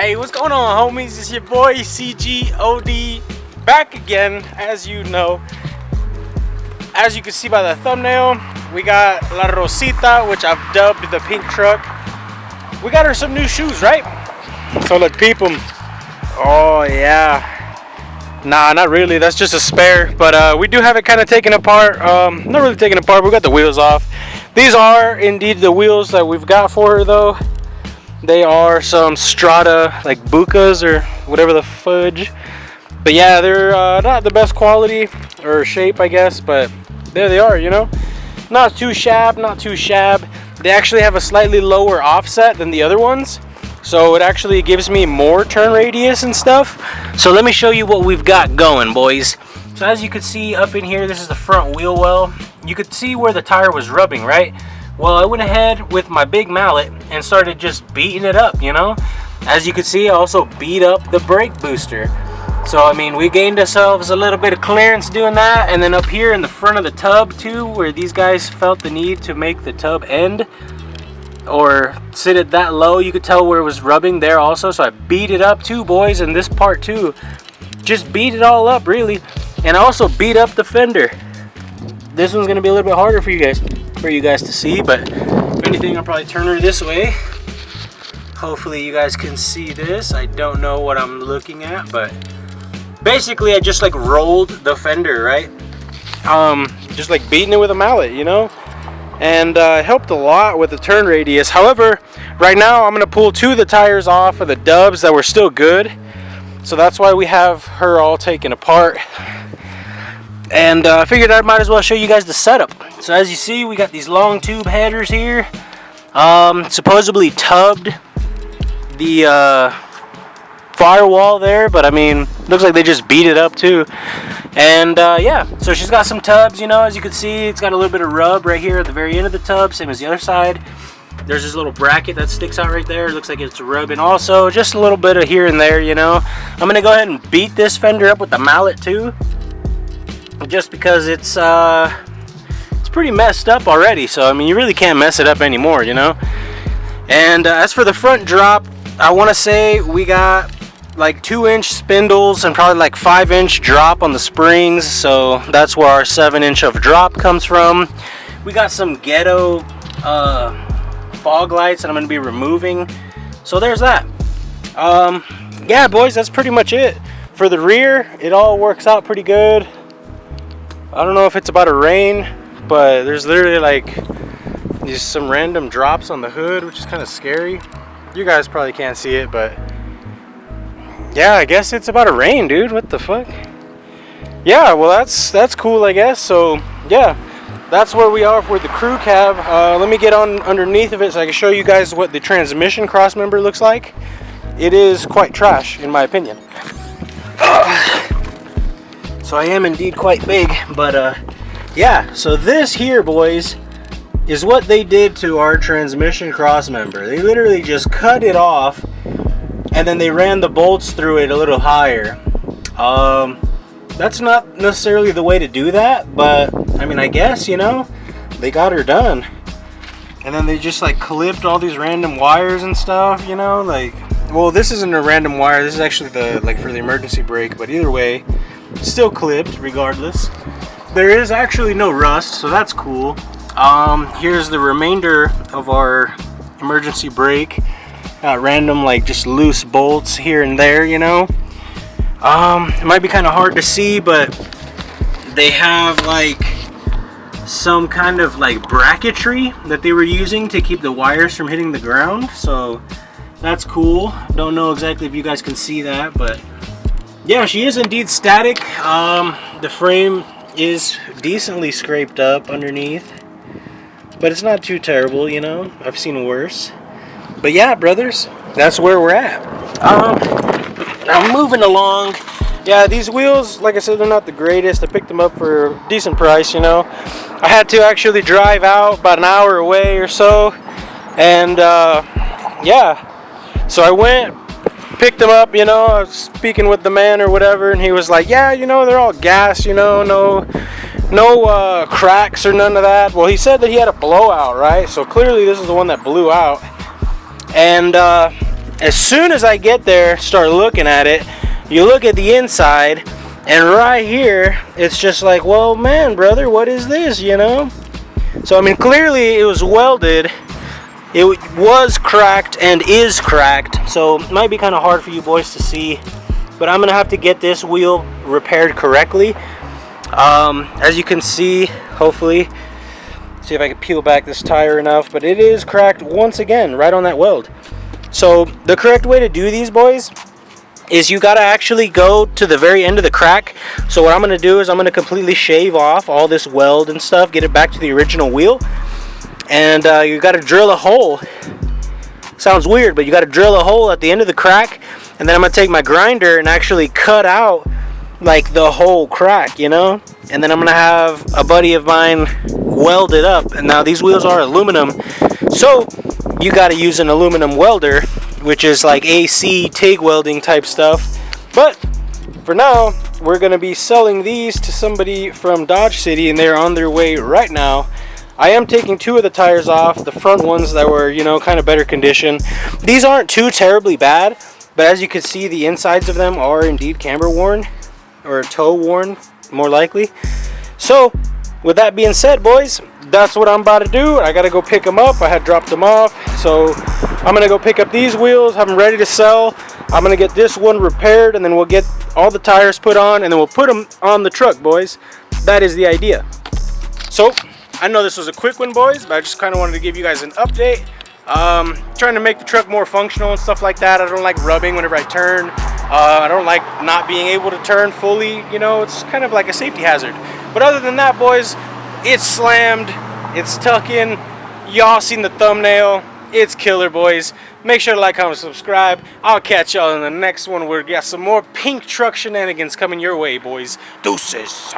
Hey, what's going on, homies? It's your boy CGOD back again. As you know, as you can see by the thumbnail, we got La Rosita, which I've dubbed the pink truck. We got her some new shoes, right? So look, peep them. Oh yeah. Nah, not really. That's just a spare. But we do have it kind of taken apart. Not really taken apart. We got the wheels off. These are indeed the wheels that we've got for her, though. They are some Strata, like Bukas or whatever the fudge. But yeah, they're not the best quality or shape, I guess. But there they are, you know. Not too shab, not too shab. They actually have a slightly lower offset than the other ones. So it actually gives me more turn radius and stuff. So let me show you what we've got going, boys. So as you can see up in here, this is the front wheel well. You could see where the tire was rubbing, right? Well, I went ahead with my big mallet and started just beating it up, you know? As you can see, I also beat up the brake booster. So, I mean, we gained ourselves a little bit of clearance doing that. And then up here in the front of the tub, too, where these guys felt the need to make the tub end or sit it that low, you could tell where it was rubbing there also. So I beat it up, too, boys. And this part, too, just beat it all up, really. And I also beat up the fender. This one's going to be a little bit harder for you guys to see, but if anything, I'll probably turn her this way. Hopefully you guys can see this. I don't know what I'm looking at, but basically I just like rolled the fender, right? Just like beating it with a mallet, you know? And it helped a lot with the turn radius. However, right now I'm gonna pull two of the tires off of the dubs that were still good. So that's why we have her all taken apart. And I figured I might as well show you guys the setup. So as you see, we got these long tube headers here. Supposedly tubbed the firewall there, but I mean, looks like they just beat it up too. And yeah, so she's got some tubs, you know, as you can see, it's got a little bit of rub right here at the very end of the tub, same as the other side. There's this little bracket that sticks out right there. It looks like it's rubbing also, just a little bit of here and there, you know. I'm gonna go ahead and beat this fender up with the mallet too, just because it's pretty messed up already. So I mean, you really can't mess it up anymore, you know. And as for the front drop, I want to say we got like 2-inch spindles and probably like 5-inch drop on the springs. So that's where our 7-inch of drop comes from. We got some ghetto fog lights that I'm going to be removing. So there's that. Yeah, boys, that's pretty much it. For the rear, it all works out pretty good. I don't know if it's about to rain, but there's literally like these some random drops on the hood, which is kind of scary. You guys probably can't see it, but yeah, I guess it's about to rain, dude. What the fuck? Yeah, well, that's cool, I guess. So yeah, that's where we are for the crew cab. Let me get on underneath of it so I can show you guys what the transmission cross member looks like. It is quite trash, in my opinion. So I am indeed quite big, but yeah, so this here, boys, is what they did to our transmission cross member. They literally just cut it off and then they ran the bolts through it a little higher. That's not necessarily the way to do that, but I mean, I guess, you know, they got her done. And then they just like clipped all these random wires and stuff, you know, like, well, this isn't a random wire, this is actually the like for the emergency brake, but either way, still clipped regardless. There is actually no rust, so that's cool. Here's the remainder of our emergency brake. Random like just loose bolts here and there, you know. It might be kind of hard to see, but they have like some kind of like bracketry that they were using to keep the wires from hitting the ground, so that's cool. Don't know exactly if you guys can see that, but yeah, she is indeed static. The frame is decently scraped up underneath, but it's not too terrible, you know. I've seen worse. But yeah, brothers, that's where we're at. I'm moving along. Yeah, these wheels, like I said, they're not the greatest. I picked them up for a decent price, you know. I had to actually drive out about an hour away or so, and yeah, so I went, picked them up, you know. I was speaking with the man or whatever, and he was like, yeah, you know, they're all gas, you know, no cracks or none of that. Well, he said that he had a blowout, right? So clearly this is the one that blew out. And as soon as I get there, start looking at it, you look at the inside, and right here, it's just like, well, man, brother, what is this, you know? So, I mean, clearly it was welded. It was cracked and is cracked, so it might be kind of hard for you boys to see, but I'm gonna have to get this wheel repaired correctly. As you can see, hopefully, see if I can peel back this tire enough, but it is cracked once again right on that weld. So the correct way to do these, boys, is you gotta actually go to the very end of the crack. So what I'm gonna do is I'm gonna completely shave off all this weld and stuff, get it back to the original wheel, and you gotta drill a hole. Sounds weird, but you gotta drill a hole at the end of the crack, and then I'm gonna take my grinder and actually cut out like the whole crack, you know, and then I'm gonna have a buddy of mine weld it up. And now these wheels are aluminum, so you got to use an aluminum welder, which is like AC TIG welding type stuff. But for now, we're gonna be selling these to somebody from Dodge City, and they're on their way right now. I am taking 2 of the tires off, the front ones that were, you know, kind of better condition. These aren't too terribly bad, but as you can see, the insides of them are indeed camber worn, or toe worn, more likely. So with that being said, boys, that's what I'm about to do. I gotta go pick them up. I had dropped them off, so I'm gonna go pick up these wheels, have them ready to sell. I'm gonna get this one repaired, and then we'll get all the tires put on, and then we'll put them on the truck, boys. That is the idea. So I know this was a quick one, boys, but I just kind of wanted to give you guys an update. Trying to make the truck more functional and stuff like that. I don't like rubbing whenever I turn. I don't like not being able to turn fully, you know, it's kind of like a safety hazard. But other than that, boys, it's slammed, it's tucking. Y'all seen the thumbnail. It's killer, boys. Make sure to like, comment, subscribe. I'll catch y'all in the next one where we got some more pink truck shenanigans coming your way, boys. Deuces.